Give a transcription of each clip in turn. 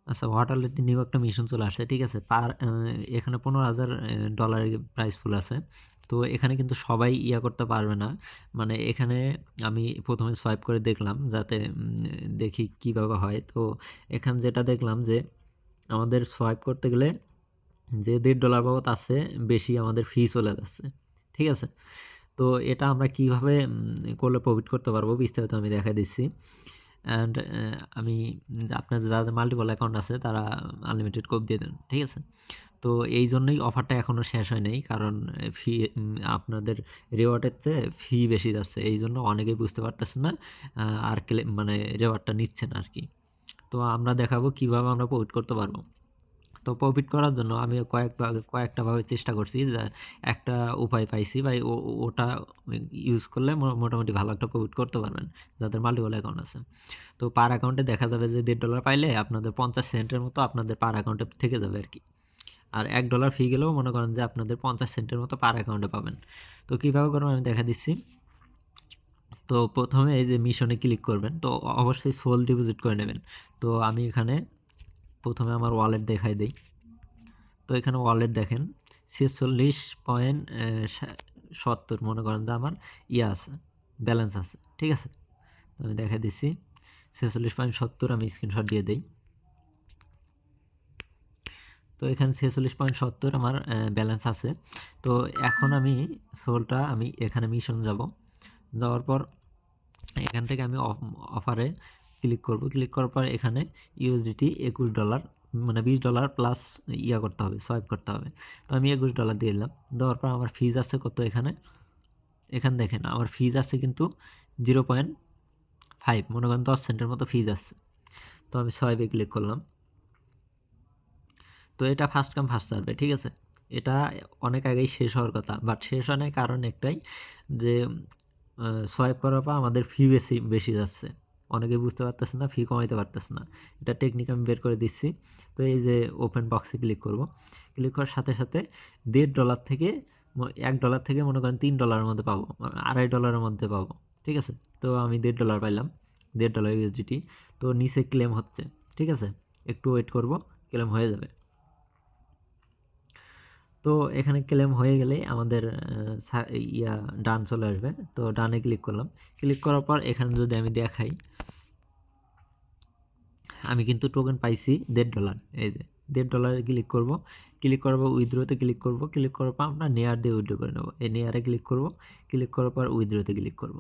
আচ্ছা, ওয়াটারলেটে নিউ একটা মিশন চলে আসছে, ঠিক আছে। এখানে $15,000 প্রাইস ফুল আছে। তো এখানে কিন্তু সবাই করতে পারবে না। মানে এখানে আমি প্রথমে সোয়াইপ করে দেখলাম যাতে দেখি কিভাবে হয়। তো এখানে যেটা দেখলাম যে আমাদের সোয়াইপ করতে গেলে যে $1.5 পাবো তার চেয়ে বেশি আমাদের ফি চলে যাচ্ছে, ঠিক আছে। তো এটা আমরা কিভাবে করলে প্রফিট করতে পারবো বিস্তারিত আমি দেখাই দিচ্ছি। অ্যান্ড আমি আপনাদের যাদের মাল্টিপল অ্যাকাউন্ট আছে তারা আনলিমিটেড কোড দিয়ে দেন, ঠিক আছে। তো এই জন্যই অফারটা এখনও শেষ হয় নাই, কারণ ফি আপনাদের রিওয়ার্ডের চেয়ে ফি বেশি যাচ্ছে, এই জন্য অনেকেই বুঝতে পারতেছে না আর মানে রিওয়ার্ডটা নিচ্ছে না আর কি। তো আমরা দেখাবো কিভাবে আমরা প্রফিট করতে পারবো। তো প্রফিট করার জন্য আমি কয়েকটা ভাবে চেষ্টা করছি, যে একটা উপায় পাইছি ভাই, ওটা ইউজ করলে মোটামুটি ভালো একটা প্রফিট করতে পারবেন যাদের মাল্টিপল অ্যাকাউন্ট আছে। তো পার অ্যাকাউন্টে দেখা যাবে যে $1.5 পাইলে আপনাদের 50 সেন্টের মতো আপনাদের পার অ্যাকাউন্টে থেকে যাবে আর কি। আর $1 ফি গেলেও মনে করেন যে আপনাদের 50 সেন্টের মতো পার অ্যাকাউন্টে পাবেন। তো কীভাবে করবেন আমি দেখা দিচ্ছি। তো প্রথমে এই যে মিশনে ক্লিক করবেন, তো অবশ্যই সোল ডিপোজিট করে নেবেন। তো আমি এখানে প্রথমে আমার ওয়ালেট দেখাই দিই। তো এখানে ওয়ালেট দেখেন 46.70 মনে করেন যে আমার আছে, ব্যালেন্স আছে, ঠিক আছে। তো আমি দেখা দিচ্ছি 46.70, আমি স্ক্রিনশট দিয়ে দিই। তো এখানে 46.70 আমার ব্যালেন্স আছে। তো এখন আমি সোলটা আমি এখানে মিশন যাওয়ার পর এখান থেকে আমি অফারে ক্লিক করব। ক্লিক করার পর এখানে ইউএসডিটি $21, মানে $20 প্লাস করতে হবে, সোয়াইপ করতে হবে। তো আমি $21 দিয়ে দিলাম। দেওয়ার পর আমার ফিজ আছে কত এখানে দেখেন আমার ফিজ আছে কিন্তু 0.5, মনে করেন 10 সেন্টের মতো ফিজ আছে। তো আমি সোয়াইপে ক্লিক করলাম। তো এটা ফার্স্ট কাম ফার্স্ট সার্ভে, ঠিক আছে। এটা অনেক আগেই শেষ হওয়ার কথা, বাট শেষ হয় নাই কারণ একটাই, যে সোয়াইপ করার পর আমাদের ফি বেশি যাচ্ছে। অনেকে বুঝতে পারতেছে না, ফি কমাইতে পারতেছে না। এটা টেকনিক আমি বের করে দিচ্ছি। তো এই যে ওপেন বক্সে ক্লিক করব। ক্লিক করার সাথে সাথে $1.5 থেকে $1 থেকে মনে করেন $3 মধ্যে পাবো, $2.5 মধ্যে পাবো, ঠিক আছে। তো আমি $1.5 পাইলাম, $1.5 ইউএসডিটি। তো নিচে ক্লেম হচ্ছে, ঠিক আছে। একটু ওয়েট করব, ক্লেম হয়ে যাবে। তো এখানে ক্লেম হয়ে গেলে আমাদের ডান চলে আসবে। তো ডানে ক্লিক করলাম। ক্লিক করার পর এখানে যদি আমি দেখাই, আমি কিন্তু টোকেন পাইছি $1.5। এই যে $1.5 ক্লিক করব। ক্লিক করার পর উইথড্রোতে ক্লিক করব। ক্লিক করার পর আমরা নেয়ার দিয়ে উইথড্রো করে নেব। এই নেয়ারে ক্লিক করব। ক্লিক করার পর উইথড্রোতে ক্লিক করব।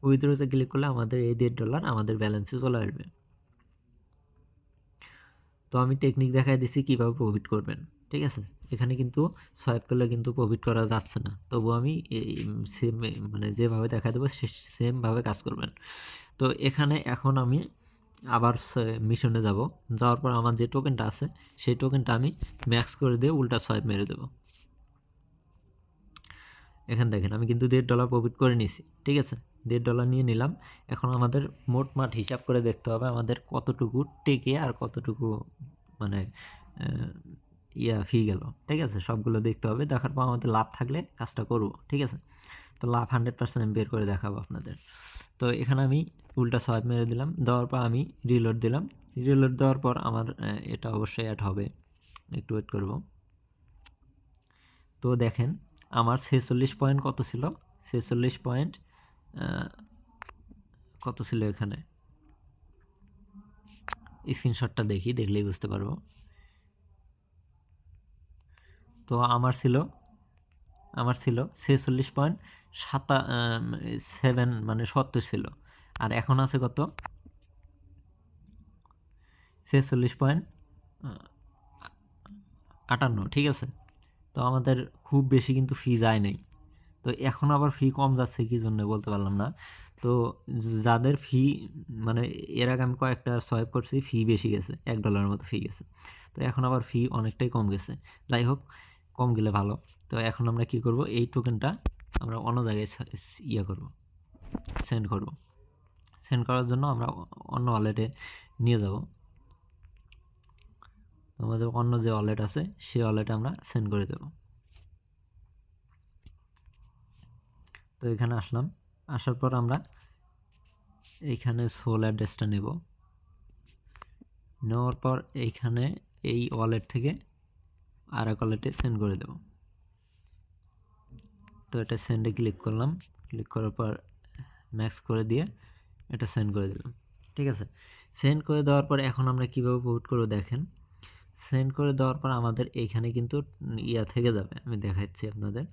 উইথড্রোতে ক্লিক করলে আমাদের এই $1.5 আমাদের ব্যালেন্সে চলে আসবে। তো আমি টেকনিক দেখাই দিচ্ছি কীভাবে প্রফিট করবেন, ঠিক আছে। এখানে কিন্তু সোয়াইপ করলে কিন্তু প্রফিট করা যাচ্ছে না, তবু আমি সেম মানে যেভাবে দেখা দেবো সেমভাবে কাজ করবেন। তো এখানে এখন আমি আবার মিশনে যাওয়ার পর আমার যে টোকেনটা আছে সেই টোকেনটা আমি ম্যাক্স করে দিয়ে উল্টা সোয়াইপ মেরে দেবো। এখানে দেখেন আমি কিন্তু $1.5 প্রফিট করে নিয়েছি, ঠিক আছে। $1.5 নিয়ে নিলাম। এখন আমাদের মোটমাট হিসাব করে দেখতে হবে আমাদের কতটুকু টেকে আর কতটুকু মানে ফি গেল, ঠিক আছে। সবগুলো দেখতে হবে, দেখার পর আমাদের লাভ থাকলে কাজটা করব, ঠিক আছে। তো লাভ 100% আমি বের করে দেখাবো আপনাদের। তো এখানে আমি উল্টা সোয়াইপ মেরে দিলাম। দেওয়ার পর আমি রিলোড দিলাম। রিলোড দেওয়ার পর আমার এটা অবশ্যই অ্যাড হবে, একটু ওয়েট করব। তো দেখেন আমার 46 পয়েন্ট কত ছিল, 46 পয়েন্ট কত ছিল এখানে, স্ক্রিনশটটা দেখলেই বুঝতে পারবো। তো আমার ছিল 46.7 মানে 70 ছিল। আর এখন আছে কত, 46.58, ঠিক আছে। তো আমাদের খুব বেশি কিন্তু ফি যায় নাই। তো এখন আবার ফি কম যাচ্ছে কি জন্য বলতে পারলাম না। তো যাদের ফি মানে এর আগে আমি কয়েকটা সোয়াইপ করছি, ফি বেশি গেছে, $1 মতো ফি গেছে। তো এখন আবার ফি অনেকটাই কম গেছে। যাই হোক, কম গেলে ভালো। তো এখন আমরা কি করব, এই টোকেনটা আমরা অন্য জায়গায় করব, সেন্ড করব। সেন্ড করার জন্য আমরা অন্য ওয়ালেটে নিয়ে যাব। আমাদের অন্য যে ওয়ালেট আছে সেই ওয়ালেটে আমরা সেন্ড করে দেব। তো এখানে আসলাম, আসার পর আমরা এইখানে সোল অ্যাড্রেসটা নেব। নেওয়ার পর এইখানে এই ওয়ালেট থেকে আর এক ওয়ালেটে সেন্ড করে দেব। তো এটা সেন্ডে ক্লিক করলাম, ক্লিক করার পর ম্যাক্স করে দিয়ে এটা সেন্ড করে দিলাম। ঠিক আছে, সেন্ড করে দেওয়ার পর এখন আমরা কীভাবে পোর্ট করবো দেখেন। সেন্ড করে দেওয়ার পর আমাদের এইখানে কিন্তু ইয়া থেকে যাবে, আমি দেখাচ্ছি আপনাদের।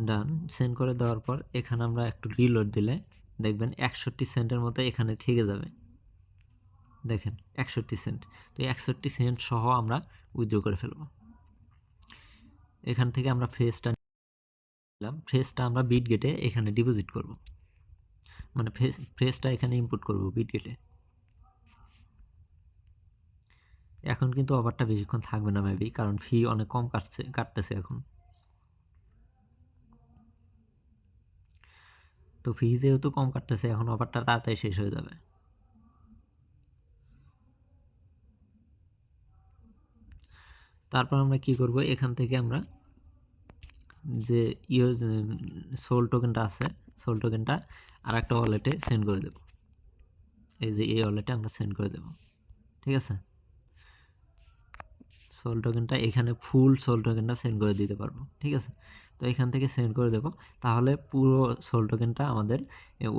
ডান, সেন্ড করে দেওয়ার পর এখানে আমরা একটু রিলোড দিলে দেখবেন 61 সেন্টের মতো এখানে থেকে যাবে। দেখেন 61 সেন্ট। তো 61 সেন্ট সহ আমরা উইথড্র করে ফেলব। এখান থেকে আমরা ফ্রেজটা নিলাম, ফ্রেজটা আমরা বিটগেটে এখানে ডিপোজিট করব, মানে ফ্রেজটা এখানে ইনপুট করব বিটগেটে। এখন কিন্তু অফারটা বেশিক্ষণ থাকবে না মেবি, কারণ ফি অনেক কম কাটতেছে এখন। তো ফি যেহেতু কম কাটতেছে এখন অফারটা তাড়াতাড়ি শেষ হয়ে যাবে। তারপর আমরা কি করব, এখান থেকে আমরা যে সোল টোকেনটা আছে, সোল টোকেনটা আর একটা ওয়ালেটে সেন্ড করে দেব। এই যে এই ওয়ালেটে আমরা সেন্ড করে দেব। ঠিক আছে, সোল টোকেনটা এখানে ফুল সোল টোকেনটা সেন্ড করে দিতে পারবো। ঠিক আছে, তো এখান থেকে সেন্ড করে দেব, তাহলে পুরো সোল টোকেনটা আমাদের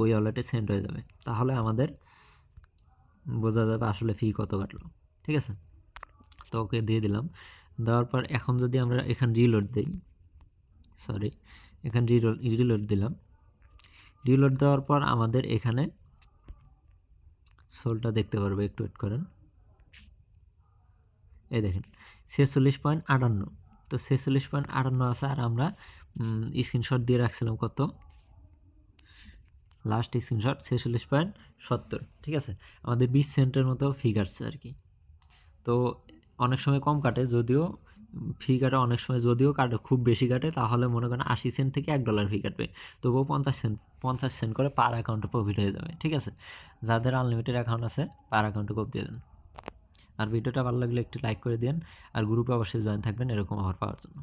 ওই ওয়ালেটে সেন্ড হয়ে যাবে। তাহলে আমাদের বোঝা যাবে আসলে ফি কত কাটলো। ঠিক আছে, তো ওকে দিয়ে দিলাম। দেওয়ার পর এখন যদি আমরা এখানে রিলোড দিই, সরি এখানে রিলোড দিলাম। রিলোড দেওয়ার পর আমাদের এখানে সোলটা দেখতে পারবো, একটু ওয়েট করেন। এই দেখেন 46.58, তো 46.58 আছে। আর আমরা স্ক্রিনশট দিয়ে রাখছিলাম কত, লাস্ট স্ক্রিনশট 46.70। ঠিক আছে, আমাদের 20 সেন্টের মতো ফি কাটছে আর কি। তো অনেক সময় কম কাটে, যদিও ফি কাটে অনেক সময়, যদিও কাটে খুব বেশি কাটে, তাহলে মনে করেন 80 সেন্ট থেকে $1 ফি কাটবে, তবুও 50 সেন্ট করে পার অ্যাকাউন্টে প্রফিট হয়ে যাবে। ঠিক আছে, যাদের আনলিমিটেড অ্যাকাউন্ট আছে পার অ্যাকাউন্টে কোপ দিয়ে দেন। আর ভিডিওটা ভালো লাগলে একটু লাইক করে দিন, আর গ্রুপে অবশ্যই জয়েন থাকবেন এরকম অফার পাওয়ার জন্য।